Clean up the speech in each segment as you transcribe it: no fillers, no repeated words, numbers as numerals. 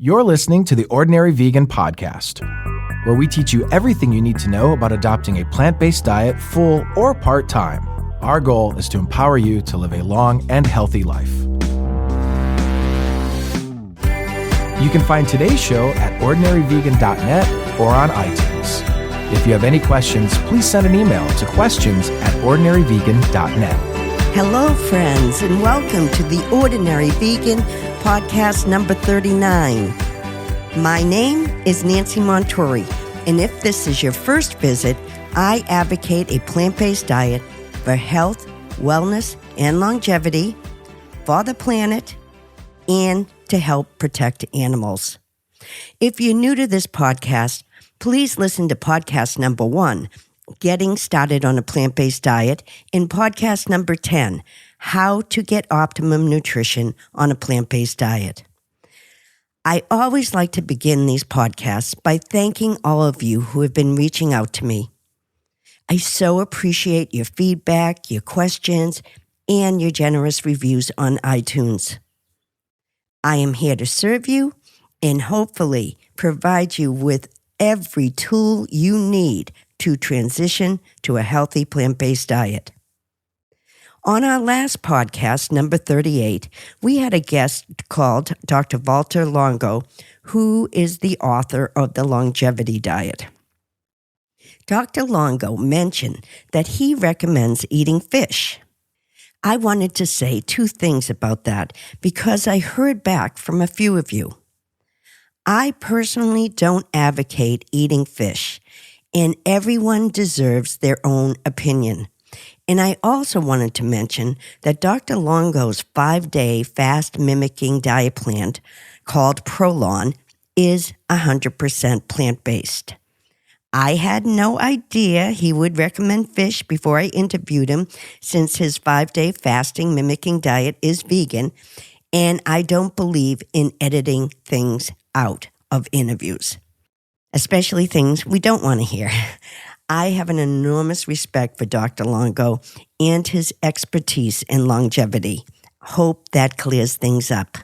You're listening to the Ordinary Vegan Podcast, where we teach you everything you need to know about adopting a plant-based diet full or part-time. Our goal is to empower you to live a long and healthy life. You can find today's show at ordinaryvegan.net or on iTunes. If you have any questions, please send an email to questions@ordinaryvegan.net. Hello, friends, and welcome to the Ordinary Vegan Podcast number 39. My name is Nancy Montori, and if this is your first visit, I advocate a plant-based diet for health, wellness, and longevity, for the planet, and to help protect animals. If you're new to this podcast, please listen to podcast number 1, Getting Started on a Plant-Based Diet, and podcast number 10, How to Get Optimum Nutrition on a Plant-Based Diet. I always like to begin these podcasts by thanking all of you who have been reaching out to me. I so appreciate your feedback, your questions, and your generous reviews on iTunes. I am here to serve you and hopefully provide you with every tool you need to transition to a healthy plant-based diet. On our last podcast, number 38, we had a guest called Dr. Walter Longo, who is the author of The Longevity Diet. Dr. Longo mentioned that he recommends eating fish. I wanted to say 2 things about that because I heard back from a few of you. I personally don't advocate eating fish, and everyone deserves their own opinion. And I also wanted to mention that Dr. Longo's 5-day fast-mimicking diet plan called Prolon is 100% plant-based. I had no idea he would recommend fish before I interviewed him, since his 5-day fasting mimicking diet is vegan, and I don't believe in editing things out of interviews, especially things we don't want to hear. I have an enormous respect for Dr. Longo and his expertise in longevity. Hope that clears things up.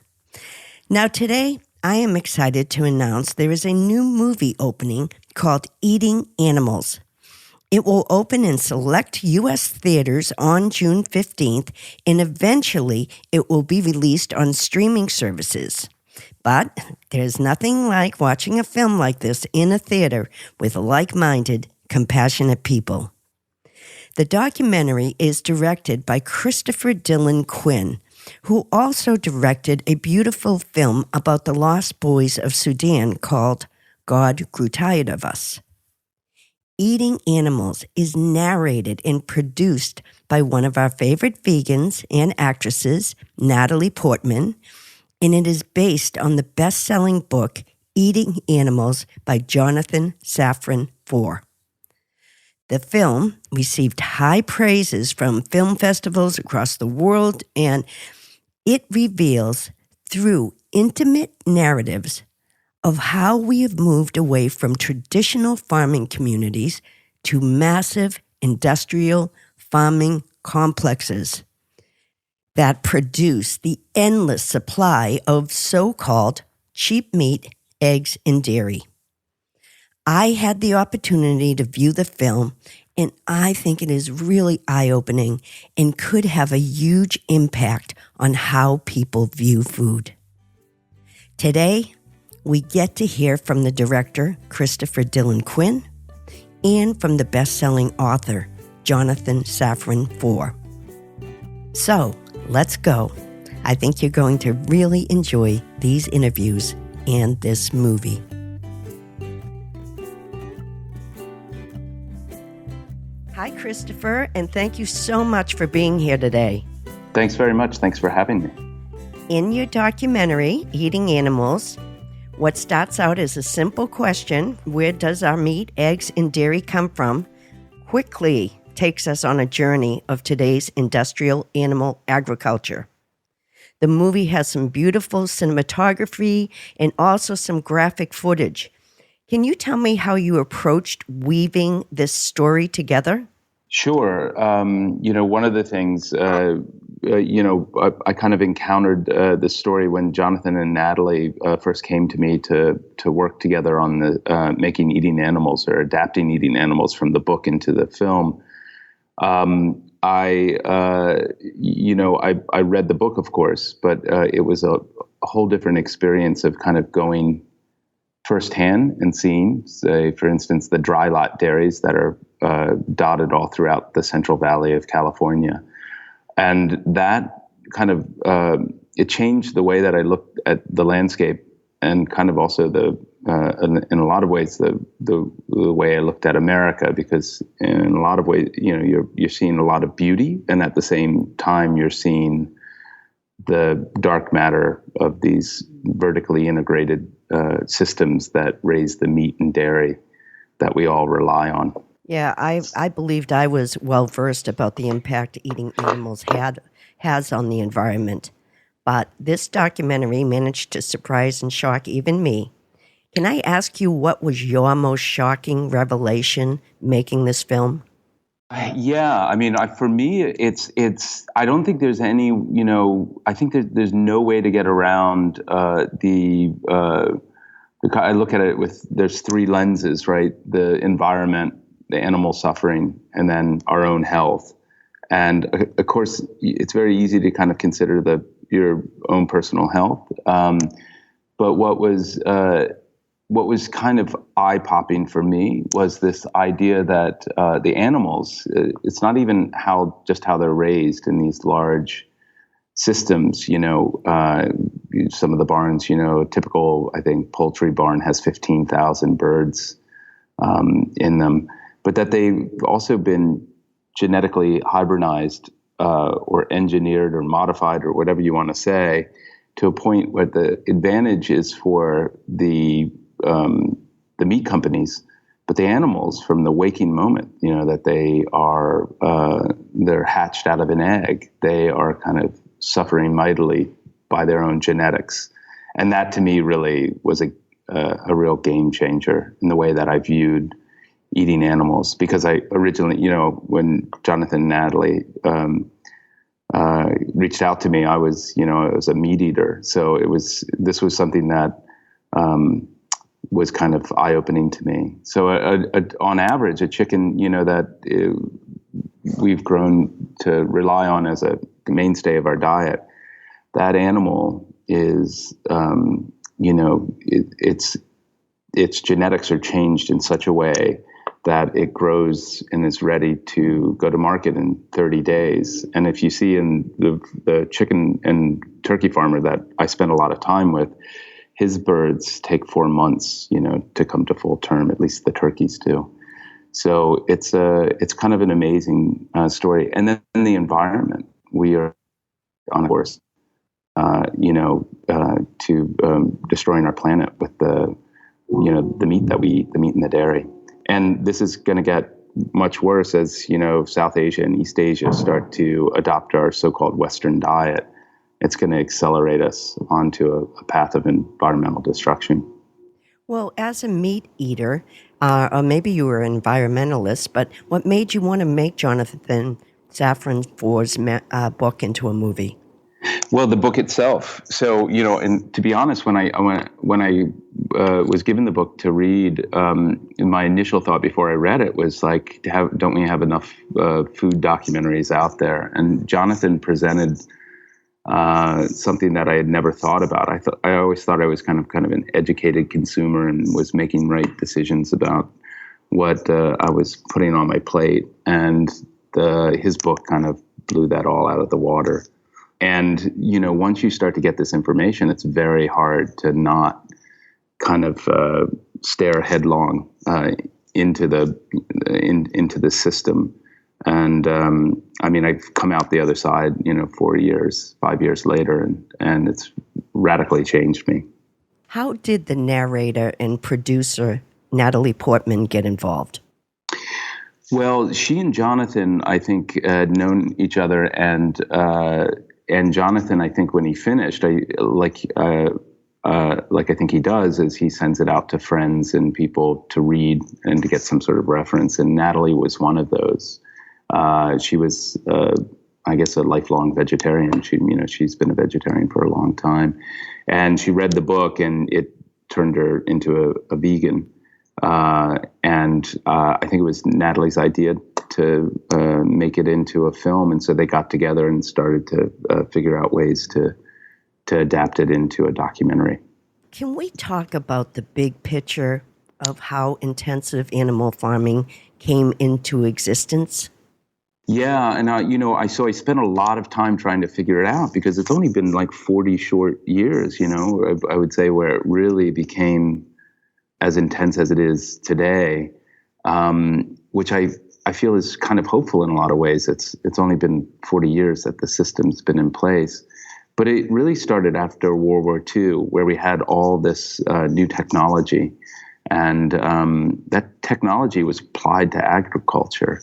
Now today, I am excited to announce there is a new movie opening called Eating Animals. It will open in select U.S. theaters on June 15th, and eventually it will be released on streaming services. But there's nothing like watching a film like this in a theater with like-minded, compassionate people. The documentary is directed by Christopher Dillon Quinn, who also directed a beautiful film about the lost boys of Sudan called God Grew Tired of Us. Eating Animals is narrated and produced by one of our favorite vegans and actresses, Natalie Portman, and it is based on the best-selling book Eating Animals by Jonathan Safran Foer. The film received high praises from film festivals across the world, and it reveals, through intimate narratives, of how we have moved away from traditional farming communities to massive industrial farming complexes that produce the endless supply of so-called cheap meat, eggs, and dairy. I had the opportunity to view the film, and I think it is really eye-opening and could have a huge impact on how people view food. Today, we get to hear from the director, Christopher Dillon Quinn, and from the best-selling author, Jonathan Safran Foer. So, let's go. I think you're going to really enjoy these interviews and this movie. Hi, Christopher, and thank you so much for being here today. Thanks very much. Thanks for having me. In your documentary, Eating Animals, what starts out as a simple question, where does our meat, eggs, and dairy come from, quickly takes us on a journey of today's industrial animal agriculture. The movie has some beautiful cinematography and also some graphic footage. Can you tell me how you approached weaving this story together? Sure. One of the things I kind of encountered this story when Jonathan and Natalie first came to me to work together on the making Eating Animals, or adapting Eating Animals from the book into the film. I read the book, of course, but it was a whole different experience of kind of going firsthand and seeing, say, for instance, the dry lot dairies that are dotted all throughout the Central Valley of California. And that kind of, it changed the way that I looked at the landscape, and kind of also in a lot of ways, the way I looked at America, because in a lot of ways, you're seeing a lot of beauty, and at the same time, you're seeing the dark matter of these vertically integrated systems that raise the meat and dairy that we all rely on. Yeah, I believed I was well versed about the impact eating animals has on the environment, but this documentary managed to surprise and shock even me. Can I ask you, what was your most shocking revelation making this film? Yeah, I mean, for me, it's. I don't think there's any. I think there's no way to get around I look at it with, there's three lenses, right? The environment, the animal suffering, and then our own health. And of course, it's very easy to kind of consider your own personal health. But what was kind of eye-popping for me was this idea that the animals, it's not even how they're raised in these large systems. Some of the barns, a typical, I think, poultry barn has 15,000 birds in them, but that they've also been genetically hybridized or engineered or modified, or whatever you want to say, to a point where the advantage is for the meat companies, but the animals, from the waking moment, that they're hatched out of an egg, they are kind of suffering mightily by their own genetics. And that, to me, really was a real game changer in the way that I viewed eating animals. Because I originally, when Jonathan and Natalie reached out to me, I was a meat eater. So this was something that was kind of eye-opening to me. So on average, a chicken, that we've grown to rely on as a mainstay of our diet, that animal is, its genetics are changed in such a way that it grows and is ready to go to market in 30 days. And if you see in the chicken and turkey farmer that I spend a lot of time with, his birds take 4 months, to come to full term. At least the turkeys do. So it's kind of an amazing story. And then in the environment, we are on course, to destroying our planet with the meat that we eat, the meat and the dairy. And this is going to get much worse as, South Asia and East Asia start to adopt our so-called Western diet. It's going to accelerate us onto a path of environmental destruction. Well, as a meat eater, or maybe you were an environmentalist, but what made you want to make Jonathan Safran Foer's book into a movie? Well, the book itself. So, and to be honest, when I was given the book to read, my initial thought before I read it was like, don't we have enough food documentaries out there? And Jonathan presented something that I had never thought about. I always thought I was kind of an educated consumer and was making right decisions about what I was putting on my plate. And his book kind of blew that all out of the water. And, once you start to get this information, it's very hard to not kind of stare headlong into the system. And I've come out the other side, 5 years later, and it's radically changed me. How did the narrator and producer Natalie Portman get involved? Well, she and Jonathan, I think, had known each other, and Jonathan, I think, when he finished, like I think he does, is he sends it out to friends and people to read and to get some sort of reference. And Natalie was one of those. She was I guess, a lifelong vegetarian. She's been a vegetarian for a long time, and she read the book, and it turned her into a vegan. And I think it was Natalie's idea to make it into a film, and so they got together and started to figure out ways to adapt it into a documentary. Can we talk about the big picture of how intensive animal farming came into existence? Yeah, and I spent a lot of time trying to figure it out, because it's only been like 40 short years, I would say, where it really became as intense as it is today, which I feel is kind of hopeful in a lot of ways. It's only been 40 years that the system's been in place. But it really started after World War II, where we had all this new technology, and that technology was applied to agriculture.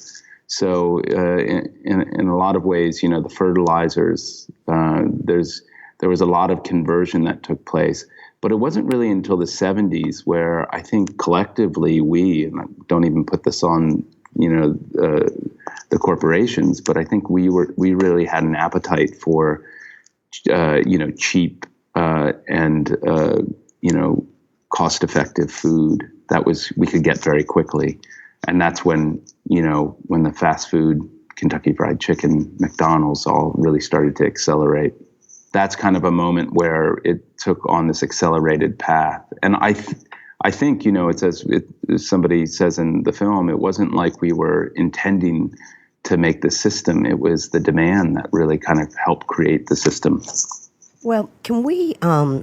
So in a lot of ways, the fertilizers, there was a lot of conversion that took place. But it wasn't really until the 70s where I think collectively and I don't even put this on, the corporations, but I think we really had an appetite for, cheap and cost-effective food that we could get very quickly. And that's when the fast food, Kentucky Fried Chicken, McDonald's all really started to accelerate. That's kind of a moment where it took on this accelerated path. And I think, as somebody says in the film, it wasn't like we were intending to make the system. It was the demand that really kind of helped create the system. Well,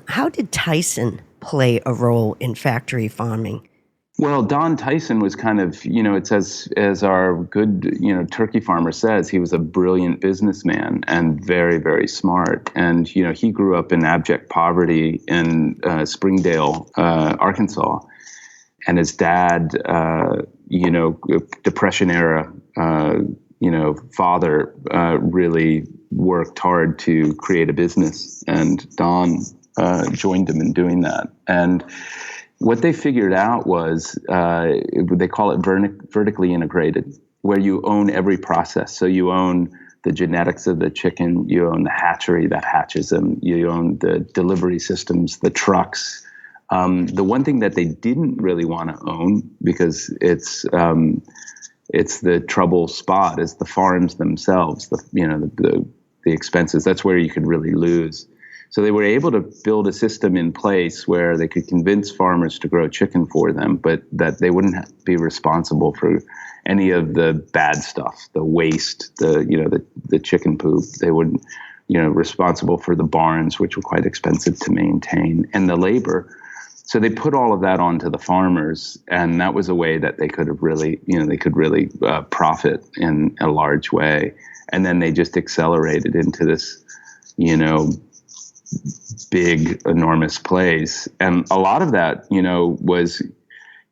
how did Tyson play a role in factory farming? Well, Don Tyson was kind of, it says, as our good, turkey farmer says, he was a brilliant businessman and very, very smart. And, he grew up in abject poverty in Springdale, Arkansas. And his dad, Depression era, father really worked hard to create a business. And Don joined him in doing that. And what they figured out was, they call it vertically integrated, where you own every process. So you own the genetics of the chicken, you own the hatchery that hatches them, you own the delivery systems, the trucks. The one thing that they didn't really want to own, because it's the trouble spot, is the farms themselves, the expenses. That's where you could really lose. So they were able to build a system in place where they could convince farmers to grow chicken for them, but that they wouldn't be responsible for any of the bad stuff, the waste, the chicken poop. They wouldn't, responsible for the barns, which were quite expensive to maintain, and the labor. So they put all of that onto the farmers, and that was a way that they could have really, profit in a large way. And then they just accelerated into this, big, enormous place. And a lot of that, was,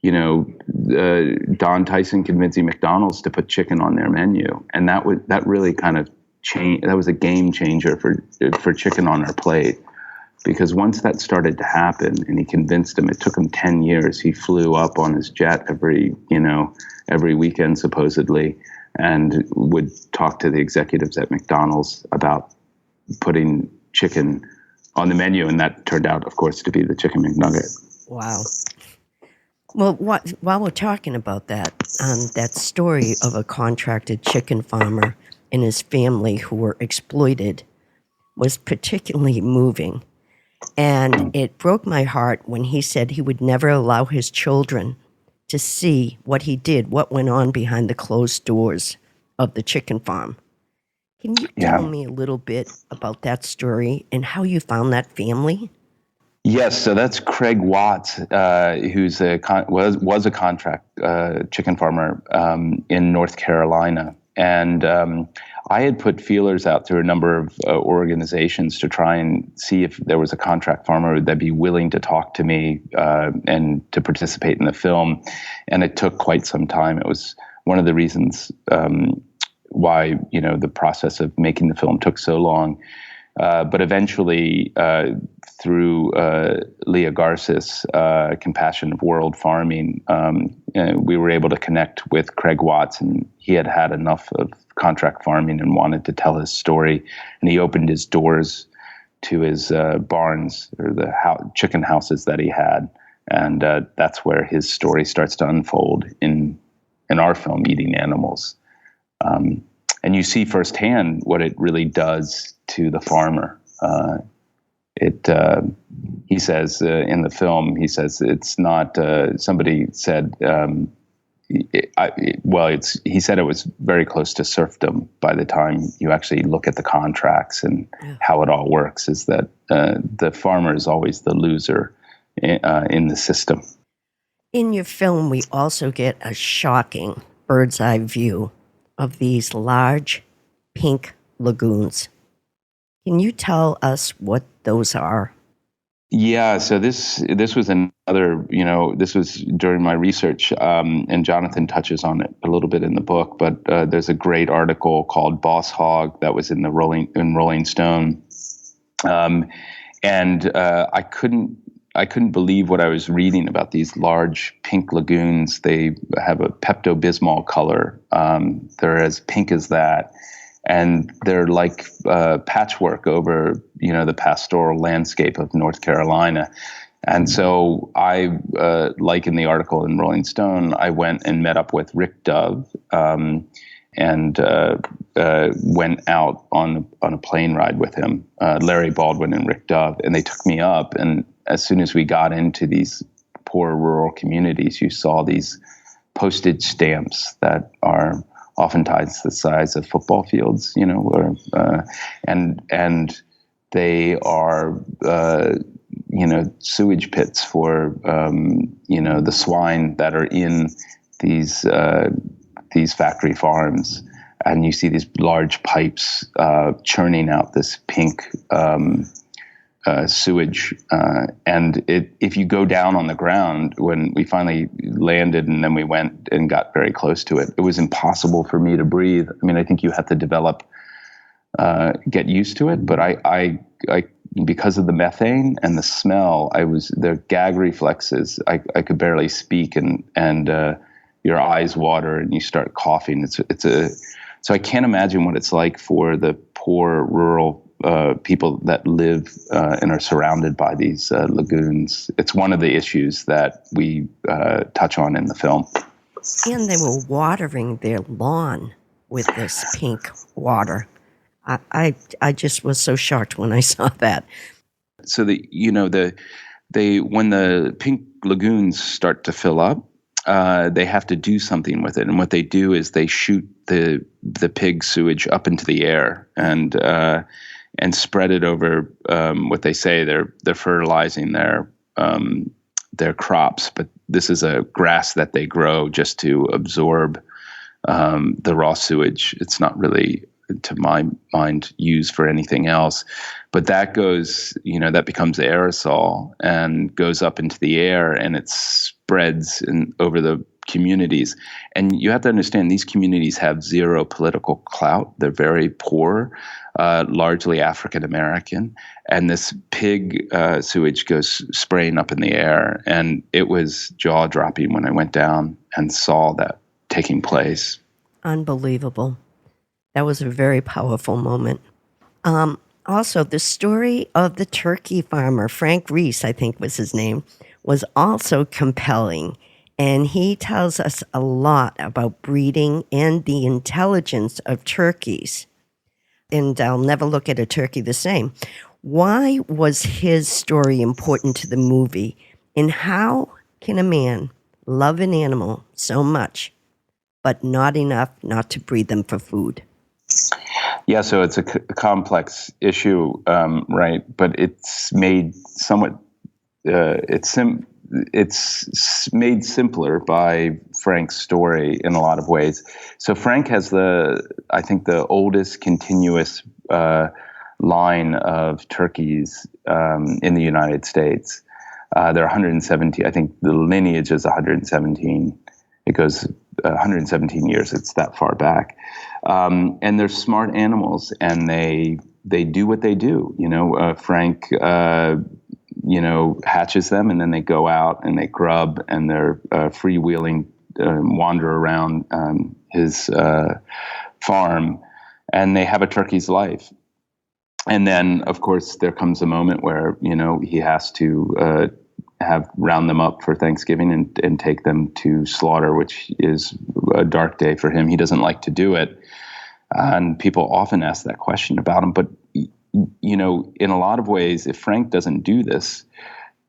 Don Tyson convincing McDonald's to put chicken on their menu. And that really kind of changed. That was a game changer for chicken on our plate. Because once that started to happen and he convinced him, it took him 10 years. He flew up on his jet every weekend, supposedly, and would talk to the executives at McDonald's about putting chicken on the menu, and that turned out, of course, to be the Chicken McNugget. Wow. Well, while we're talking about that story of a contracted chicken farmer and his family who were exploited was particularly moving. And it broke my heart when he said he would never allow his children to see what he did, what went on behind the closed doors of the chicken farm. Can you tell me a little bit about that story and how you found that family? Yes, so that's Craig Watts, who's was a contract chicken farmer in North Carolina, and I had put feelers out through a number of organizations to try and see if there was a contract farmer that'd be willing to talk to me and to participate in the film, and it took quite some time. It was one of the reasons why the process of making the film took so long. But eventually, through Leah Garces, Compassion of World Farming, we were able to connect with Craig Watts, and he had enough of contract farming and wanted to tell his story. And he opened his doors to his barns, or the chicken houses that he had. And that's where his story starts to unfold in our film, Eating Animals. And you see firsthand what it really does to the farmer. He says in the film, it's not, somebody said, he said it was very close to serfdom by the time you actually look at the contracts and how it all works, is that the farmer is always the loser in the system. In your film, we also get a shocking bird's eye view of these large pink lagoons. Can you tell us what those are? Yeah, so this was another, this was during my research, and Jonathan touches on it a little bit in the book, but there's a great article called Boss Hog that was in Rolling Stone. And I couldn't believe what I was reading about these large pink lagoons. They have a Pepto-Bismol color. They're as pink as that. And they're like patchwork over, the pastoral landscape of North Carolina. And so I, like in the article in Rolling Stone, I went and met up with Rick Dove and went out on a plane ride with him, Larry Baldwin and Rick Dove. And they took me up. And as soon as we got into these poor rural communities, you saw these postage stamps that are oftentimes the size of football fields, and they are, sewage pits for, the swine that are in these factory farms. And you see these large pipes churning out this pink sewage. And if you go down on the ground, when we finally landed and then we went and got very close to it, it was impossible for me to breathe. I mean, I think you have to get used to it. But I because of the methane and the smell, the gag reflexes, I could barely speak, and your eyes water and you start coughing. So I can't imagine what it's like for the poor rural people that live and are surrounded by these lagoons. It's one of the issues that we touch on in the film. And they were watering their lawn with this pink water. I just was so shocked when I saw that. So when the pink lagoons start to fill up, they have to do something with it, and what they do is they shoot the pig sewage up into the air and spread it over what they say they're fertilizing their crops. But this is a grass that they grow just to absorb the raw sewage. It's not really, to my mind, used for anything else. But that goes, that becomes aerosol and goes up into the air, and it spreads over the communities. And you have to understand, these communities have zero political clout. They're very poor, largely African American. And this pig sewage goes spraying up in the air. And it was jaw-dropping when I went down and saw that taking place. Unbelievable. That was a very powerful moment. Also, the story of the turkey farmer, Frank Reese, I think was his name, was also compelling. And he tells us a lot about breeding and the intelligence of turkeys. And I'll never look at a turkey the same. Why was his story important to the movie? And how can a man love an animal so much, but not enough not to breed them for food? Yeah, so it's a complex issue, right? But it's made somewhat, it's made simpler by Frank's story in a lot of ways. So Frank has I think the oldest continuous line of turkeys in the United States. There are 117. I think the lineage is 117. It goes 117 years. It's that far back. And they're smart animals, and they do what they do. Frank, hatches them, and then they go out and they grub, and they're freewheeling, wander around his farm, and they have a turkey's life. And then, of course, there comes a moment where, he has to round them up for Thanksgiving and take them to slaughter, which is a dark day for him. He doesn't like to do it. And people often ask that question about him. But, in a lot of ways, if Frank doesn't do this,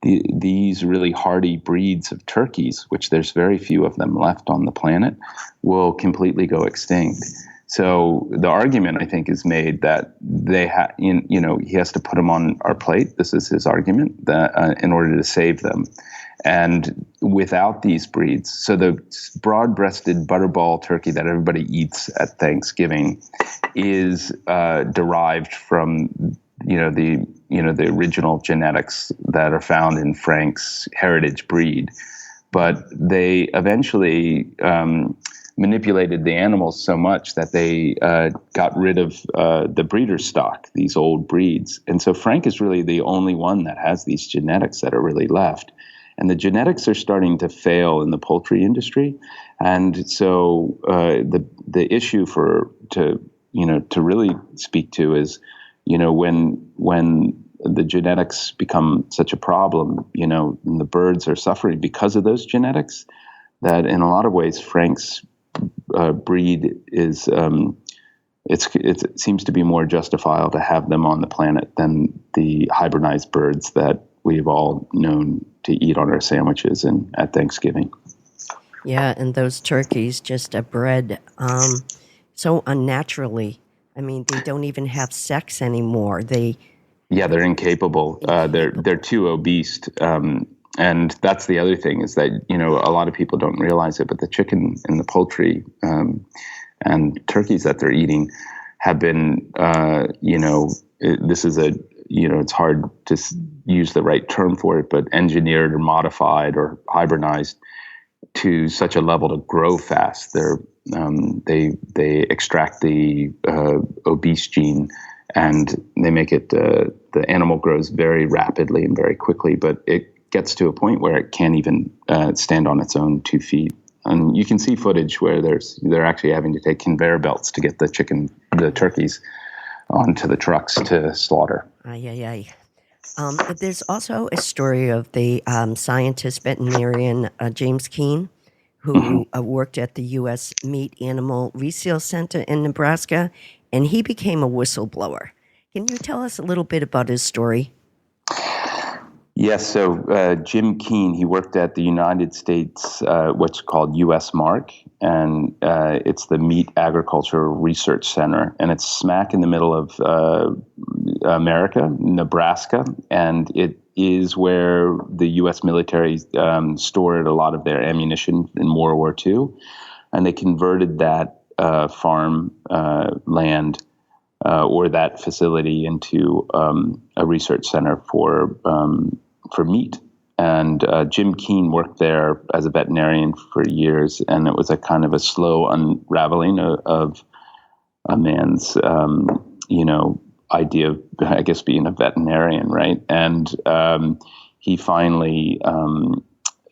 these really hardy breeds of turkeys, which there's very few of them left on the planet, will completely go extinct. So the argument, I think, is made that he has to put them on our plate. This is his argument, that in order to save them. And without these breeds, so the broad-breasted butterball turkey that everybody eats at Thanksgiving is derived from the original genetics that are found in Frank's heritage breed. But they eventually manipulated the animals so much that they got rid of the breeder stock, these old breeds. And so Frank is really the only one that has these genetics that are really left. And the genetics are starting to fail in the poultry industry. And so the issue to really speak to is, when the genetics become such a problem, and the birds are suffering because of those genetics, that in a lot of ways Frank's breed is it seems to be more justifiable to have them on the planet than the hybridized birds that we've all known to eat on our sandwiches and at Thanksgiving. Yeah, and those turkeys just are bred so unnaturally. I mean, they don't even have sex anymore. They're incapable. They're too obese. And that's the other thing, is that, a lot of people don't realize it, but the chicken and the poultry and turkeys that they're eating have been, this is it's hard to use the right term for it, but engineered or modified or hybridized to such a level to grow fast. They extract the obese gene, and they make it, the animal grows very rapidly and very quickly, but it gets to a point where it can't even stand on its own 2 feet. And you can see footage where they're actually having to take conveyor belts to get the turkeys onto the trucks to slaughter. There's also a story of the scientist veterinarian James Keene, who worked at the U.S. Meat Animal Resale Center in Nebraska, and he became a whistleblower. Can you tell us a little bit about his story? Yes, so Jim Keene, he worked at the United States, what's called U.S. Mark, and it's the Meat Agriculture Research Center, and it's smack in the middle of America, Nebraska, and it is where the U.S. military stored a lot of their ammunition in World War II, and they converted that farm land or that facility into a research center for meat. And Jim Keene worked there as a veterinarian for years, and it was a kind of a slow unraveling of a man's, idea of, I guess, being a veterinarian, right? And he finally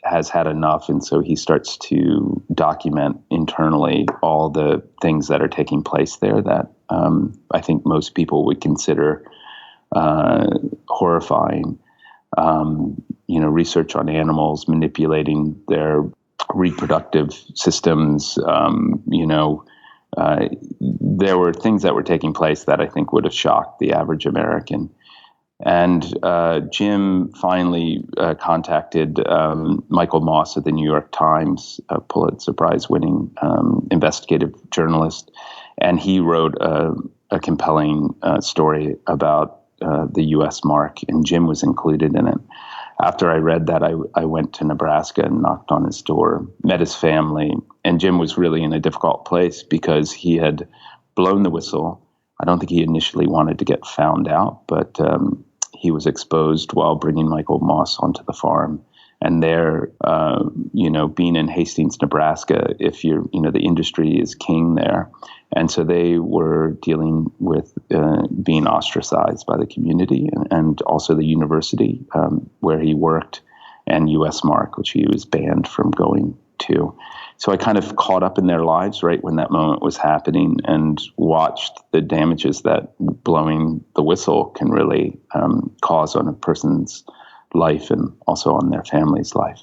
has had enough, and so he starts to document internally all the things that are taking place there that I think most people would consider horrifying. Research on animals, manipulating their reproductive systems. There were things that were taking place that I think would have shocked the average American. And Jim finally contacted Michael Moss of the New York Times, a Pulitzer Prize-winning investigative journalist, and he wrote a compelling story about the U.S. Mark, and Jim was included in it. After I read that, I went to Nebraska and knocked on his door, met his family, and Jim was really in a difficult place because he had blown the whistle. I don't think he initially wanted to get found out, but he was exposed while bringing Michael Moss onto the farm. And there, being in Hastings, Nebraska, if the industry is king there. And so they were dealing with being ostracized by the community and also the university where he worked. and U.S. Mark, which he was banned from going to. So I kind of caught up in their lives right when that moment was happening and watched the damages that blowing the whistle can really cause on a person's life and also on their family's life.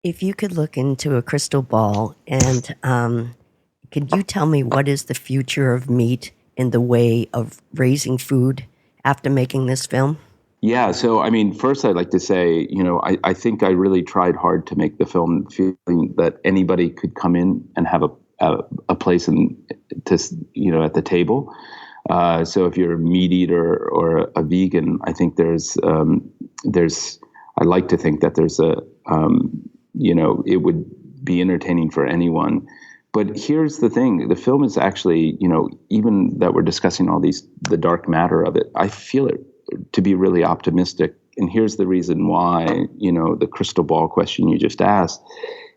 If you could look into a crystal ball and could you tell me what is the future of meat in the way of raising food after making this film? Yeah, so I mean, first I'd like to say, I think I really tried hard to make the film feeling that anybody could come in and have a place at the table. So if you're a meat eater or a vegan, I think I like to think that there's it would be entertaining for anyone. But here's the thing: the film is actually, even that we're discussing the dark matter of it, I feel it to be really optimistic. And here's the reason why, the crystal ball question you just asked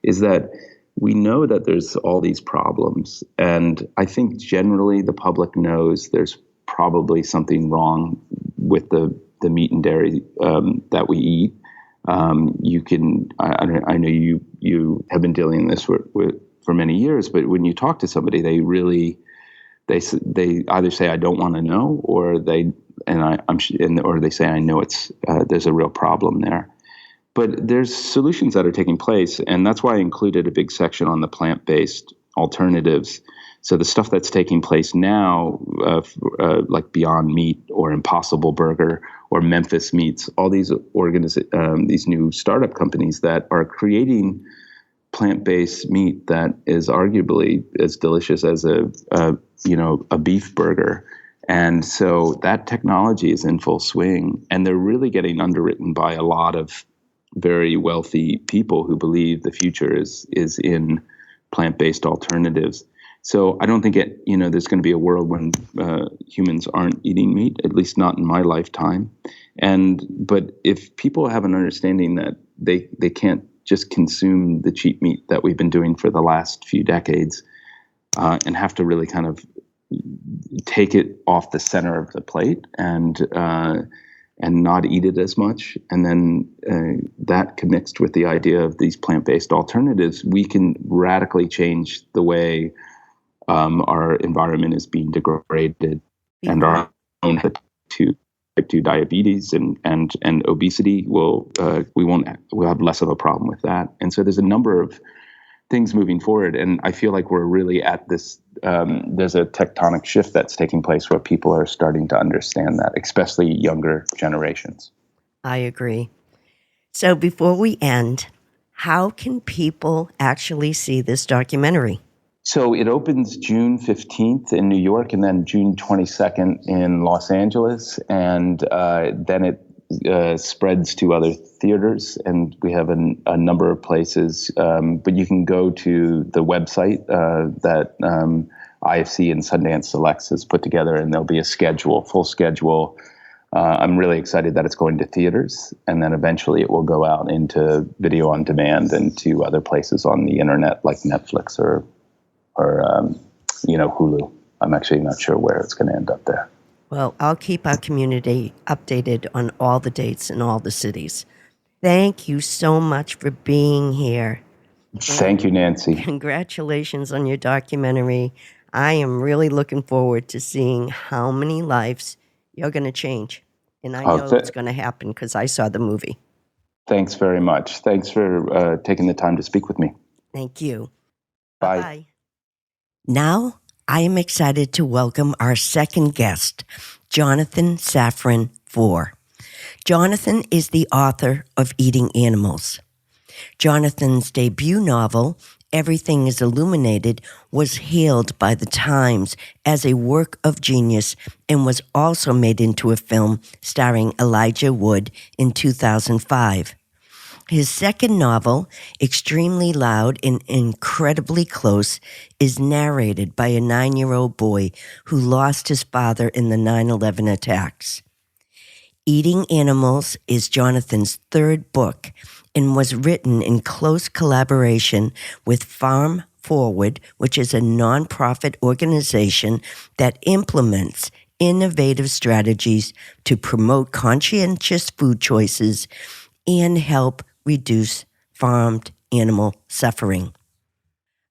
is that we know that there's all these problems. And I think generally the public knows there's probably something wrong with the meat and dairy that we eat. I know you have been dealing with this for many years, but when you talk to somebody, they either say, I don't want to know, or they say, I know there's a real problem there. But there's solutions that are taking place, and that's why I included a big section on the plant-based alternatives. So the stuff that's taking place now, like Beyond Meat or Impossible Burger or Memphis Meats, all these these new startup companies that are creating plant-based meat that is arguably as delicious as a beef burger. And so that technology is in full swing, and they're really getting underwritten by a lot of very wealthy people who believe the future is in plant-based alternatives. So I don't think there's going to be a world when humans aren't eating meat, at least not in my lifetime. But if people have an understanding that they can't just consume the cheap meat that we've been doing for the last few decades, and have to really kind of take it off the center of the plate and not eat it as much, and then that mixed with the idea of these plant-based alternatives, we can radically change the way our environment is being degraded, and our own type 2 diabetes and obesity we'll have less of a problem with that. And so there's a number of things moving forward, and I feel like we're really at this. There's a tectonic shift that's taking place where people are starting to understand that, especially younger generations. I agree. So before we end, how can people actually see this documentary? So it opens June 15th in New York, and then June 22nd in Los Angeles, and then it spreads to other theaters, and we have a number of places. But you can go to the website that IFC and Sundance Selects has put together, and there'll be a full schedule. I'm really excited that it's going to theaters, and then eventually it will go out into video on demand and to other places on the internet like Netflix or Hulu. I'm actually not sure where it's going to end up there. Well, I'll keep our community updated on all the dates in all the cities. Thank you so much for being here. Thank you, Nancy. Congratulations on your documentary. I am really looking forward to seeing how many lives you're going to change. And I know it's going to happen because I saw the movie. Thanks very much. Thanks for taking the time to speak with me. Thank you. Bye. Bye. Now, I am excited to welcome our second guest, Jonathan Safran Foer. Jonathan is the author of Eating Animals. Jonathan's debut novel, Everything is Illuminated, was hailed by the Times as a work of genius and was also made into a film starring Elijah Wood in 2005. His second novel, Extremely Loud and Incredibly Close, is narrated by a 9-year-old boy who lost his father in the 9/11 attacks. Eating Animals is Jonathan's third book and was written in close collaboration with Farm Forward, which is a nonprofit organization that implements innovative strategies to promote conscientious food choices and help reduce farmed animal suffering.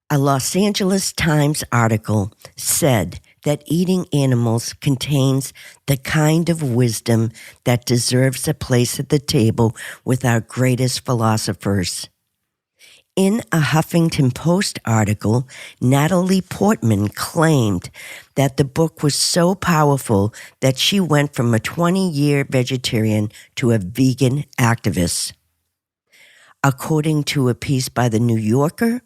A Los Angeles Times article said that eating animals contains the kind of wisdom that deserves a place at the table with our greatest philosophers. In a Huffington Post article, Natalie Portman claimed that the book was so powerful that she went from a 20-year vegetarian to a vegan activist. According to a piece by The New Yorker,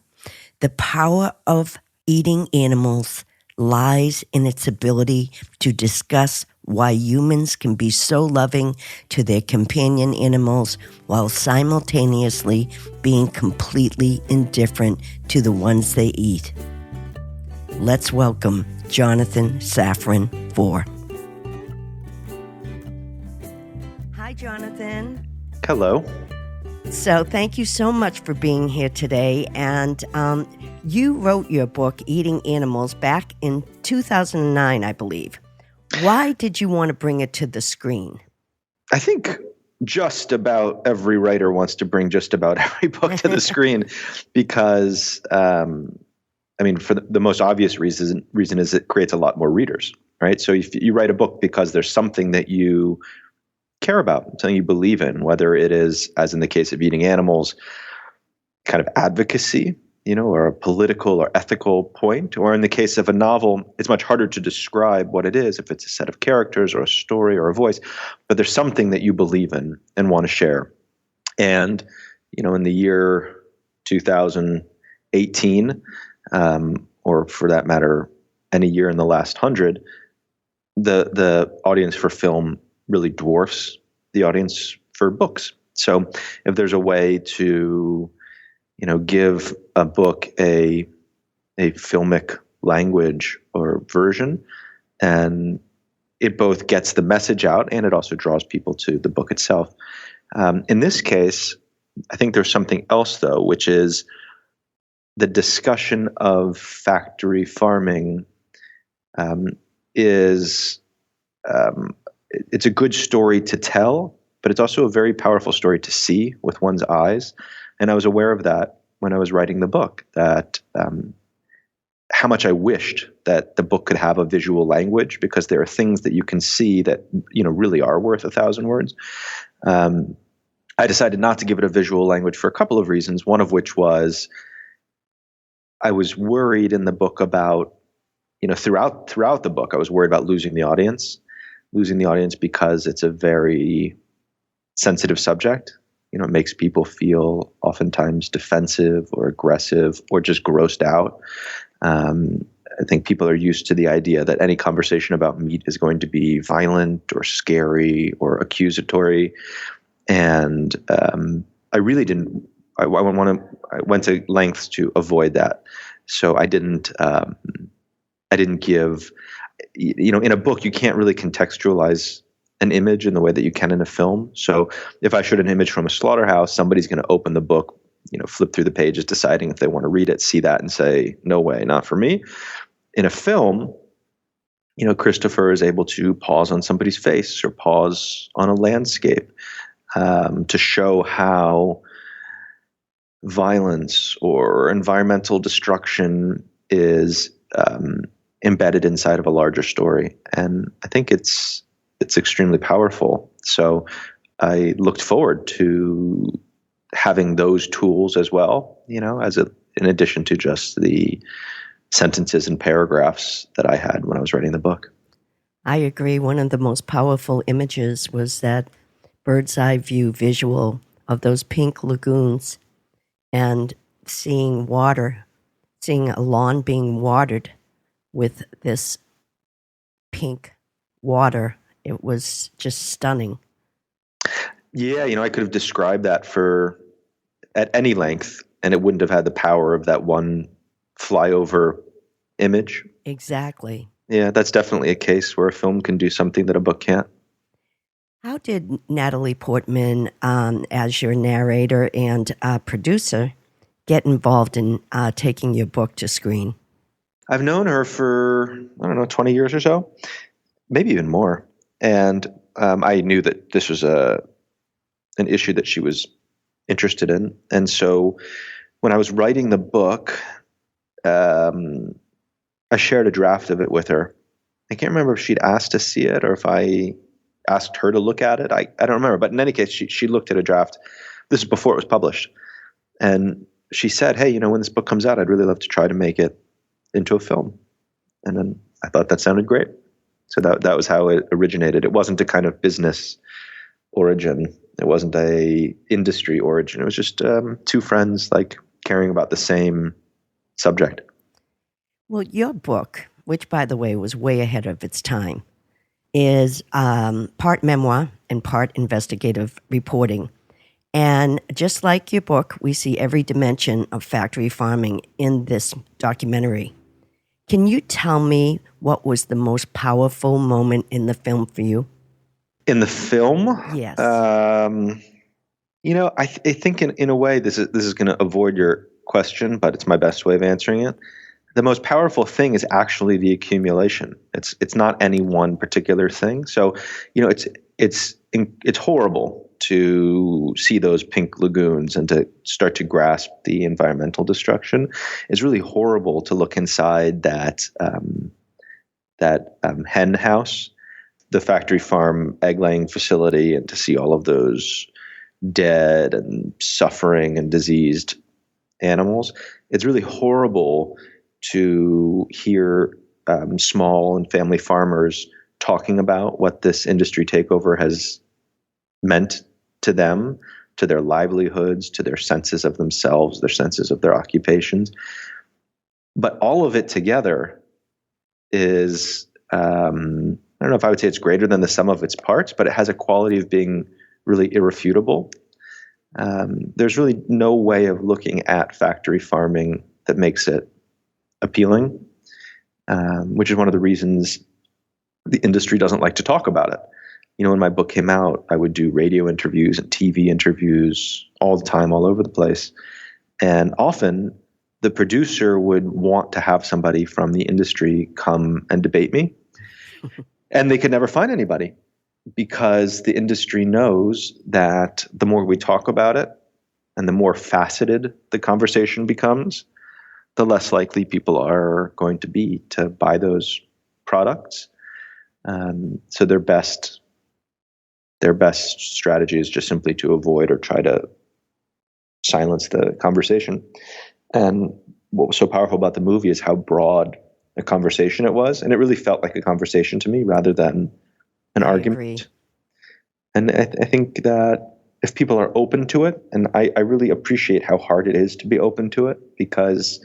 the power of eating animals lies in its ability to discuss why humans can be so loving to their companion animals while simultaneously being completely indifferent to the ones they eat. Let's welcome Jonathan Safran IV. Hi, Jonathan. Hello. So thank you so much for being here today. And you wrote your book, Eating Animals, back in 2009, I believe. Why did you want to bring it to the screen? I think just about every writer wants to bring just about every book to the screen because, for the most obvious reason is it creates a lot more readers, right? So if you write a book because there's something that you care about, something you believe in, whether it is, as in the case of Eating Animals, kind of advocacy, or a political or ethical point, or in the case of a novel, it's much harder to describe what it is if it's a set of characters or a story or a voice, but there's something that you believe in and want to share. And, in the year 2018, or for that matter, any year in the last 100, the audience for film really dwarfs the audience for books. So if there's a way to, give a book a filmic language or version, and it both gets the message out and it also draws people to the book itself. In this case, I think there's something else though, which is the discussion of factory farming it's a good story to tell, but it's also a very powerful story to see with one's eyes. And I was aware of that when I was writing the book, that how much I wished that the book could have a visual language, because there are things that you can see that, really are worth 1,000 words. I decided not to give it a visual language for a couple of reasons, one of which was I was worried in the book about, throughout the book, I was worried about losing the audience because it's a very sensitive subject. It makes people feel oftentimes defensive or aggressive or just grossed out. I think people are used to the idea that any conversation about meat is going to be violent or scary or accusatory. And I really didn't, I went to lengths to avoid that. So I didn't give, in a book, you can't really contextualize an image in the way that you can in a film. So if I showed an image from a slaughterhouse, somebody's going to open the book, flip through the pages, deciding if they want to read it, see that and say, no way, not for me. In a film, Christopher is able to pause on somebody's face or pause on a landscape to show how violence or environmental destruction is embedded inside of a larger story. And I think it's extremely powerful. So I looked forward to having those tools as well, in addition to just the sentences and paragraphs that I had when I was writing the book. I agree. One of the most powerful images was that bird's eye view visual of those pink lagoons and seeing a lawn being watered with this pink water. It was just stunning. Yeah, I could have described that at any length, and it wouldn't have had the power of that one flyover image. Exactly. Yeah, that's definitely a case where a film can do something that a book can't. How did Natalie Portman, as your narrator and producer, get involved in taking your book to screen? I've known her for, 20 years or so, maybe even more. And I knew that this was an issue that she was interested in. And so when I was writing the book, I shared a draft of it with her. I can't remember if she'd asked to see it or if I asked her to look at it. I don't remember. But in any case, she looked at a draft. This is before it was published. And she said, hey, when this book comes out, I'd really love to try to make it into a film. And then I thought that sounded great. So that was how it originated. It wasn't a kind of business origin. It wasn't a industry origin. It was just two friends caring about the same subject. Well, your book, which, by the way, was way ahead of its time, is part memoir and part investigative reporting. And just like your book, we see every dimension of factory farming in this documentary. Can you tell me what was the most powerful moment in the film for you? In the film? Yes. I think in a way this is going to avoid your question, but it's my best way of answering it. The most powerful thing is actually the accumulation. It's not any one particular thing. So, it's horrible to see those pink lagoons and to start to grasp the environmental destruction. It's really horrible to look inside that hen house, the factory farm egg laying facility, and to see all of those dead and suffering and diseased animals. It's really horrible to hear small and family farmers talking about what this industry takeover has meant to them, to their livelihoods, to their senses of themselves, their senses of their occupations. But all of it together is, I don't know if I would say it's greater than the sum of its parts, but it has a quality of being really irrefutable. There's really no way of looking at factory farming that makes it appealing, which is one of the reasons the industry doesn't like to talk about it. When my book came out, I would do radio interviews and TV interviews all the time, all over the place. And often the producer would want to have somebody from the industry come and debate me. And they could never find anybody because the industry knows that the more we talk about it and the more faceted the conversation becomes, the less likely people are going to be to buy those products. So their best strategy is just simply to avoid or try to silence the conversation. And what was so powerful about the movie is how broad a conversation it was. And it really felt like a conversation to me rather than an argument. Agree. And I think that if people are open to it, and I really appreciate how hard it is to be open to it, because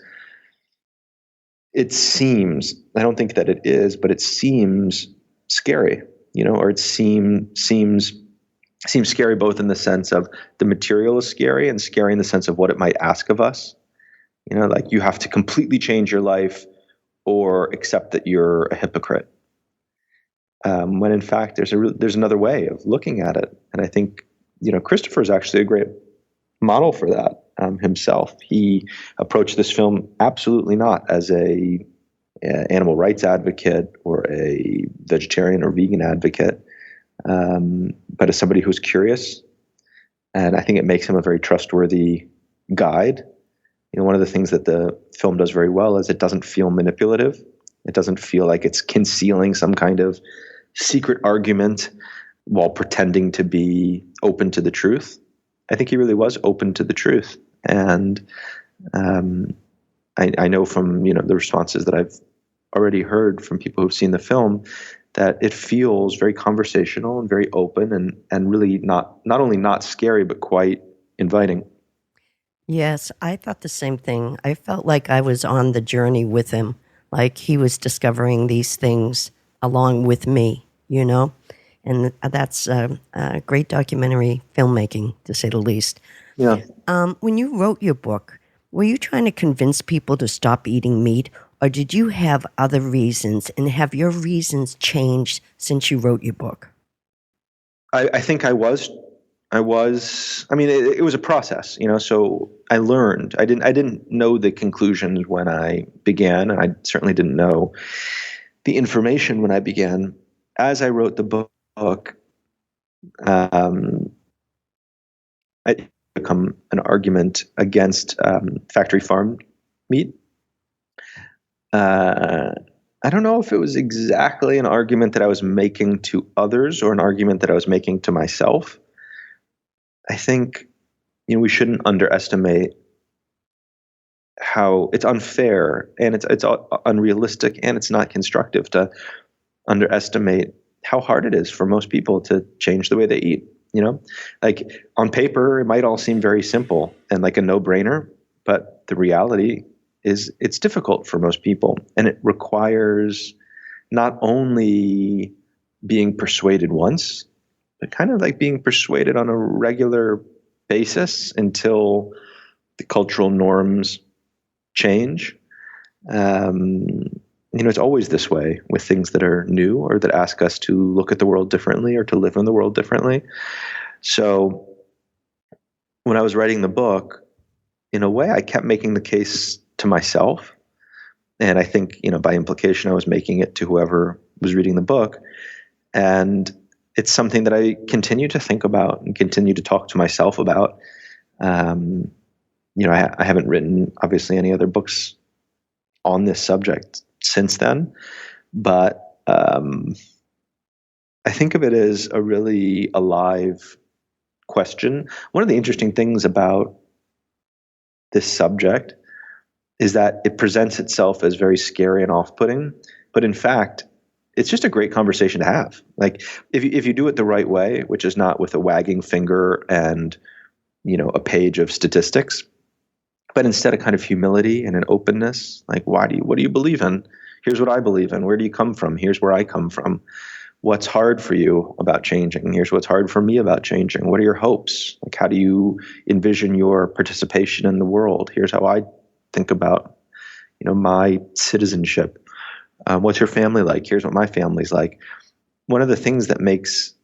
it seems, I don't think that it is, but it seems scary, or it seems scary both in the sense of the material is scary and scary in the sense of what it might ask of us. You have to completely change your life or accept that you're a hypocrite. When in fact there's another way of looking at it. And I think, Christopher is actually a great model for that himself. He approached this film absolutely not as a animal rights advocate or a vegetarian or vegan advocate, but as somebody who's curious. And I think it makes him a very trustworthy guide. One of the things that the film does very well is it doesn't feel manipulative. It doesn't feel like it's concealing some kind of secret argument while pretending to be open to the truth. I think he really was open to the truth. And I know from the responses that I've already heard from people who've seen the film that it feels very conversational and very open and really not only not scary, but quite inviting. Yes, I thought the same thing. I felt like I was on the journey with him, like he was discovering these things along with me, And that's great documentary filmmaking, to say the least. Yeah. When you wrote your book, were you trying to convince people to stop eating meat, or did you have other reasons? And have your reasons changed since you wrote your book? I think I was. It was a process, so I learned. I didn't know the conclusions when I began, and I certainly didn't know the information when I began. As I wrote the book, become an argument against factory farm meat. I don't know if it was exactly an argument that I was making to others or an argument that I was making to myself. I think, we shouldn't underestimate how it's unfair and it's unrealistic and it's not constructive to underestimate how hard it is for most people to change the way they eat. Like on paper, it might all seem very simple and like a no-brainer, but the reality is it's difficult for most people, and it requires not only being persuaded once, but kind of like being persuaded on a regular basis until the cultural norms change. It's always this way with things that are new or that ask us to look at the world differently or to live in the world differently. So when I was writing the book, in a way, I kept making the case to myself. And I think, by implication, I was making it to whoever was reading the book. And it's something that I continue to think about and continue to talk to myself about. I haven't written, obviously, any other books on this subject since then. But I think of it as a really alive question. One of the interesting things about this subject is that it presents itself as very scary and off-putting, but in fact, it's just a great conversation to have. Like if you do it the right way, which is not with a wagging finger and, a page of statistics, but instead a kind of humility and an openness, like what do you believe in? Here's what I believe in. Where do you come from? Here's where I come from. What's hard for you about changing? Here's what's hard for me about changing. What are your hopes? Like, how do you envision your participation in the world? Here's how I think about, my citizenship. What's your family like? Here's what my family's like. One of the things that makes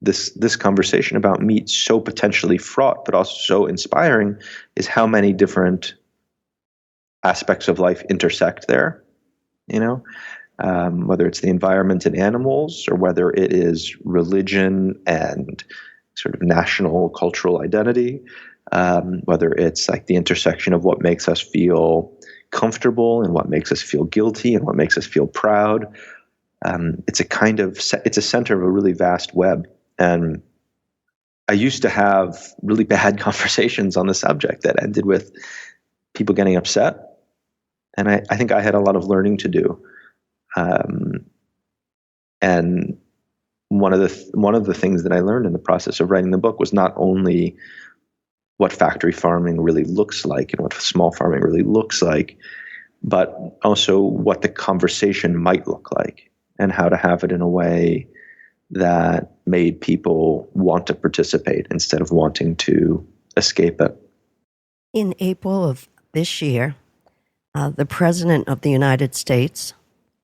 this conversation about meat so potentially fraught, but also so inspiring, is how many different aspects of life intersect there. Whether it's the environment and animals, or whether it is religion and sort of national cultural identity, whether it's like the intersection of what makes us feel comfortable and what makes us feel guilty and what makes us feel proud. It's a center of a really vast web. And I used to have really bad conversations on the subject that ended with people getting upset. And I think I had a lot of learning to do. And one of the things that I learned in the process of writing the book was not only what factory farming really looks like and what small farming really looks like, but also what the conversation might look like and how to have it in a way that made people want to participate instead of wanting to escape it. In April of this year, the President of the United States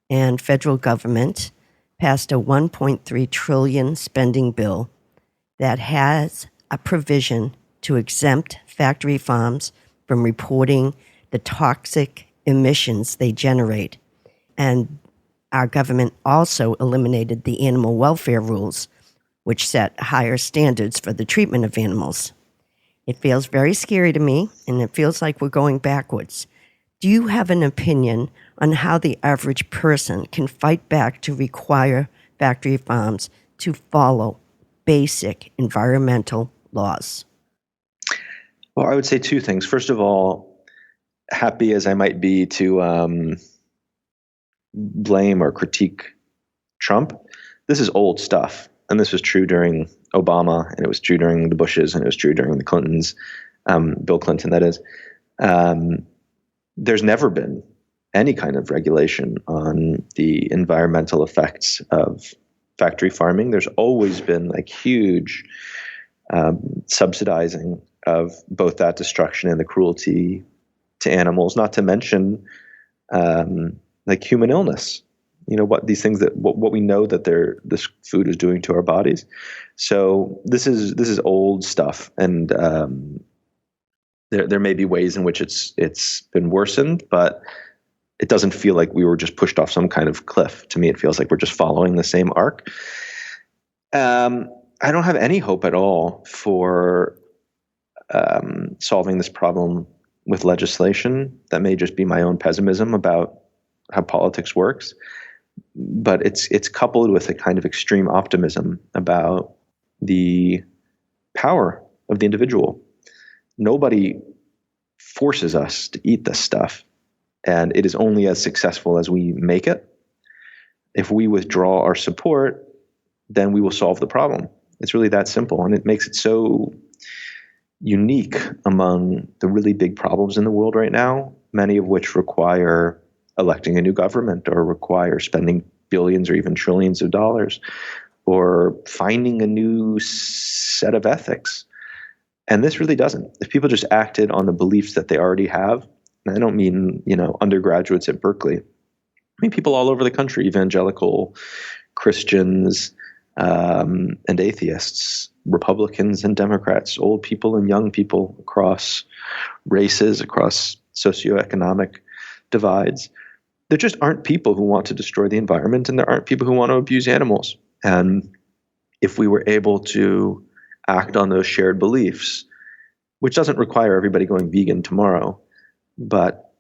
and federal government passed a $1.3 trillion spending bill that has a provision to exempt factory farms from reporting the toxic emissions they generate. And our government also eliminated the animal welfare rules, which set higher standards for the treatment of animals. It feels very scary to me, and it feels like we're going backwards. Do you have an opinion on how the average person can fight back to require factory farms to follow basic environmental laws? Well, I would say two things. First of all, happy as I might be to blame or critique Trump, this is old stuff. And this was true during Obama, and it was true during the Bushes, and it was true during the Clintons, Bill Clinton, that is. There's never been any kind of regulation on the environmental effects of factory farming. There's always been like huge subsidizing of both that destruction and the cruelty to animals, not to mention like human illness. What these things what we know that this food is doing to our bodies. So this is old stuff, and there may be ways in which it's been worsened, but it doesn't feel like we were just pushed off some kind of cliff. To me, it feels like we're just following the same arc. I don't have any hope at all for solving this problem with legislation. That may just be my own pessimism about how politics works, but it's coupled with a kind of extreme optimism about the power of the individual. Nobody forces us to eat this stuff, and it is only as successful as we make it. If we withdraw our support, then we will solve the problem. It's really that simple, and it makes it so unique among the really big problems in the world right now, many of which require electing a new government or require spending billions or even trillions of dollars or finding a new set of ethics. And this really doesn't. If people just acted on the beliefs that they already have, and I don't mean, undergraduates at Berkeley, I mean people all over the country, evangelical Christians, and atheists, Republicans and Democrats, old people and young people across races, across socioeconomic divides. There just aren't people who want to destroy the environment, and there aren't people who want to abuse animals. And if we were able to act on those shared beliefs, which doesn't require everybody going vegan tomorrow, but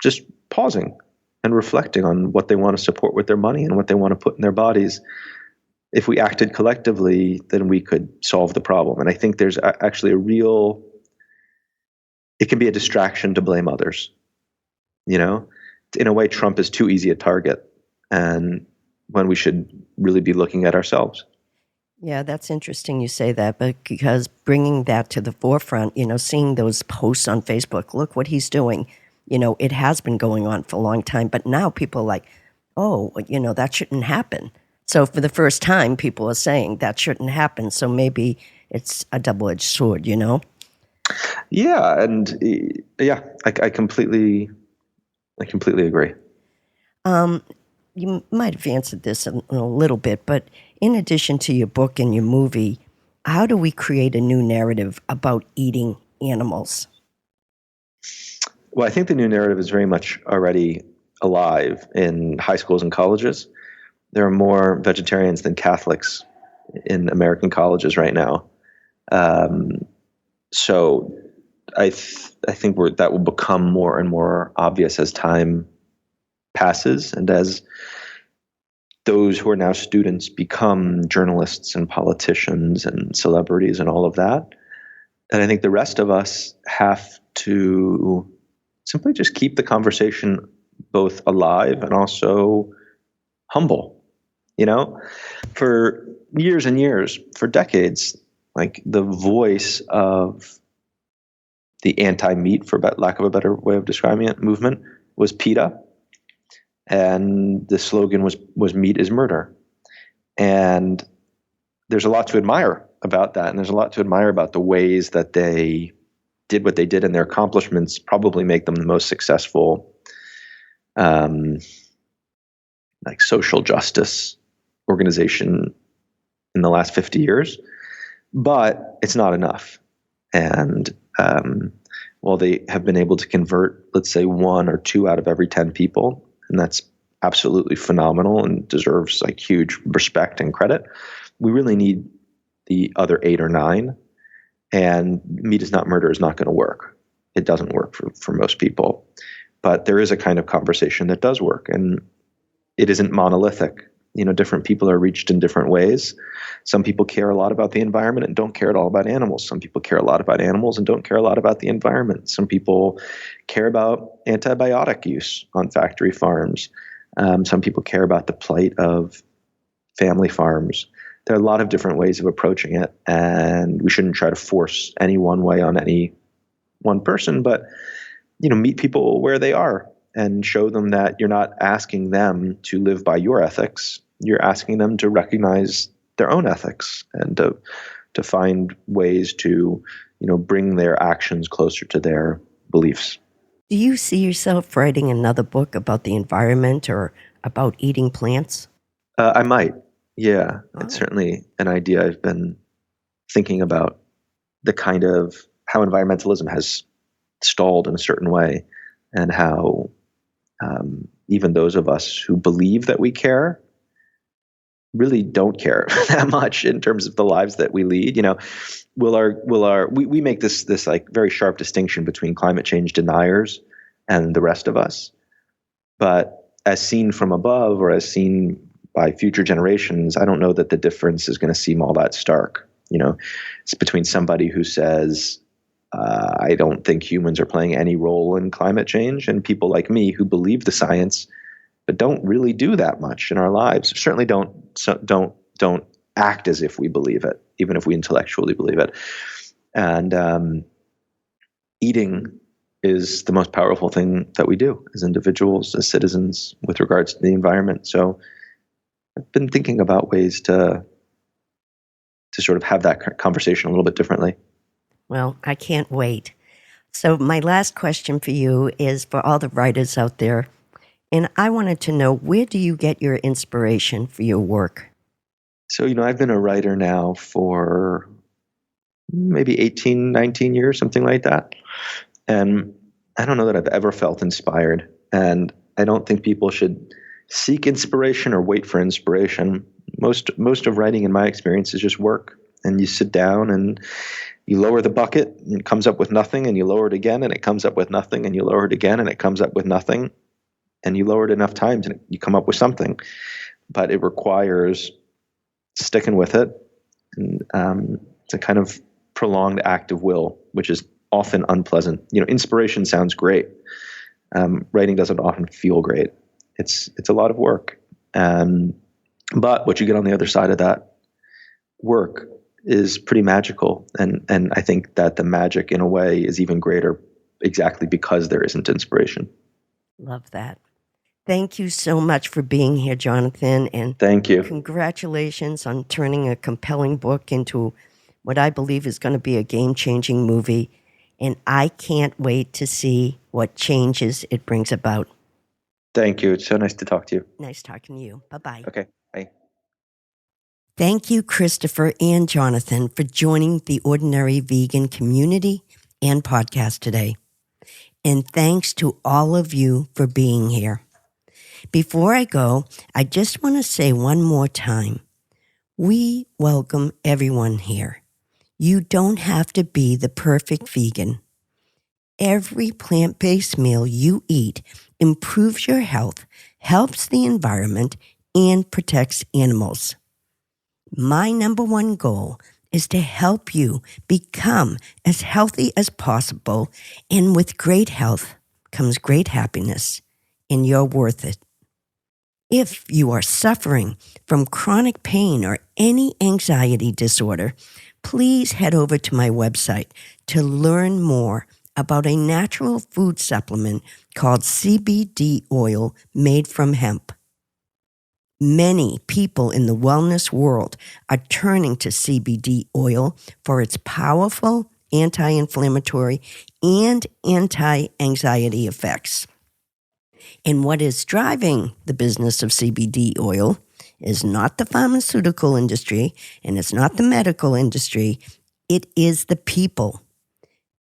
just pausing and reflecting on what they want to support with their money and what they want to put in their bodies. If we acted collectively, then we could solve the problem. And I think there's actually it can be a distraction to blame others. In a way, Trump is too easy a target, and when we should really be looking at ourselves. Yeah, that's interesting you say that, because bringing that to the forefront, seeing those posts on Facebook, look what he's doing. It has been going on for a long time, but now people are like, oh, that shouldn't happen. So for the first time, people are saying that shouldn't happen. So maybe it's a double-edged sword, Yeah, and I completely agree. You might have answered this in a little bit, but in addition to your book and your movie, how do we create a new narrative about eating animals? Well, I think the new narrative is very much already alive in high schools and colleges. There are more vegetarians than Catholics in American colleges right now. So I think that will become more and more obvious as time passes, and as those who are now students become journalists and politicians and celebrities and all of that. And I think the rest of us have to simply just keep the conversation both alive and also humble. For years and years, for decades, like the voice of the anti-meat, for lack of a better way of describing it, movement was PETA. And the slogan was meat is murder. And there's a lot to admire about that. And there's a lot to admire about the ways that they did what they did, and their accomplishments probably make them the most successful social justice organization in the last 50 years. But it's not enough. And while they have been able to convert, let's say, 1 or 2 out of every 10 people, and that's absolutely phenomenal and deserves huge respect and credit, we really need the other 8 or 9. And meat is not murder is not going to work. It doesn't work for most people. But there is a kind of conversation that does work, and it isn't monolithic. Different people are reached in different ways. Some people care a lot about the environment and don't care at all about animals. Some people care a lot about animals and don't care a lot about the environment. Some people care about antibiotic use on factory farms. Some people care about the plight of family farms. There are a lot of different ways of approaching it, and we shouldn't try to force any one way on any one person, but meet people where they are and show them that you're not asking them to live by your ethics. You're asking them to recognize their own ethics and to find ways to, bring their actions closer to their beliefs. Do you see yourself writing another book about the environment or about eating plants? I might. Yeah, it's certainly an idea I've been thinking about, the kind of how environmentalism has stalled in a certain way, and how even those of us who believe that we care really don't care that much in terms of the lives that we lead. We make this like very sharp distinction between climate change deniers and the rest of us. But as seen from above, or as seen by future generations, I don't know that the difference is going to seem all that stark. It's between somebody who says, I don't think humans are playing any role in climate change, and people like me who believe the science, but don't really do that much in our lives. Certainly don't act as if we believe it, even if we intellectually believe it. And eating is the most powerful thing that we do as individuals, as citizens, with regards to the environment. So I've been thinking about ways to sort of have that conversation a little bit differently. Well, I can't wait. So my last question for you is for all the writers out there. And I wanted to know, where do you get your inspiration for your work? So, I've been a writer now for maybe 18, 19 years, something like that. And I don't know that I've ever felt inspired. And I don't think people should seek inspiration or wait for inspiration. Most of writing, in my experience, is just work. And you sit down and you lower the bucket and it comes up with nothing, and you lower it again and it comes up with nothing, and you lower it again and it comes up with nothing. And you lower it enough times and you come up with something. But it requires sticking with it. And it's a kind of prolonged act of will, which is often unpleasant. Inspiration sounds great. Writing doesn't often feel great. It's a lot of work. But what you get on the other side of that work is pretty magical. And I think that the magic, in a way, is even greater exactly because there isn't inspiration. Love that. Thank you so much for being here, Jonathan. And thank you. Congratulations on turning a compelling book into what I believe is going to be a game-changing movie. And I can't wait to see what changes it brings about. Thank you. It's so nice to talk to you. Nice talking to you. Bye-bye. Okay. Bye. Thank you, Christopher and Jonathan, for joining the Ordinary Vegan community and podcast today. And thanks to all of you for being here. Before I go, I just want to say one more time, we welcome everyone here. You don't have to be the perfect vegan. Every plant-based meal you eat improves your health, helps the environment, and protects animals. My number one goal is to help you become as healthy as possible, and with great health comes great happiness, and you're worth it. If you are suffering from chronic pain or any anxiety disorder, please head over to my website to learn more about a natural food supplement called CBD oil made from hemp. Many people in the wellness world are turning to CBD oil for its powerful anti-inflammatory and anti-anxiety effects. And what is driving the business of CBD oil is not the pharmaceutical industry and it's not the medical industry. It is the people.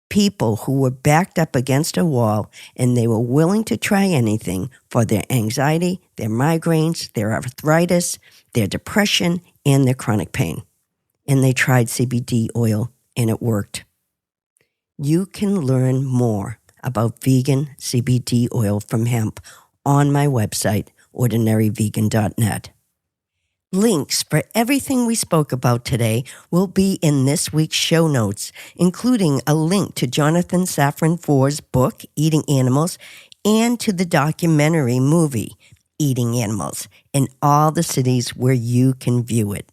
People who were backed up against a wall and they were willing to try anything for their anxiety, their migraines, their arthritis, their depression, and their chronic pain. And they tried CBD oil and it worked. You can learn more about vegan CBD oil from hemp on my website, ordinaryvegan.net. Links for everything we spoke about today will be in this week's show notes, including a link to Jonathan Safran Foer's book, Eating Animals, and to the documentary movie, Eating Animals, in all the cities where you can view it.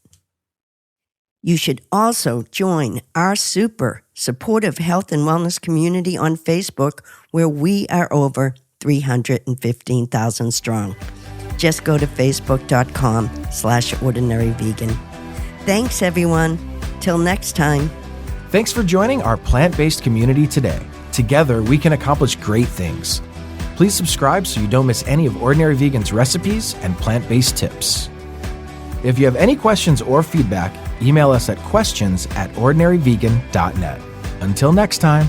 You should also join our super supportive health and wellness community on Facebook, where we are over 315,000 strong. Just go to facebook.com/ordinaryvegan. Thanks, everyone. Till next time. Thanks for joining our plant-based community today. Together, we can accomplish great things. Please subscribe so you don't miss any of Ordinary Vegan's recipes and plant-based tips. If you have any questions or feedback, email us at questions@ordinaryvegan.net. Until next time.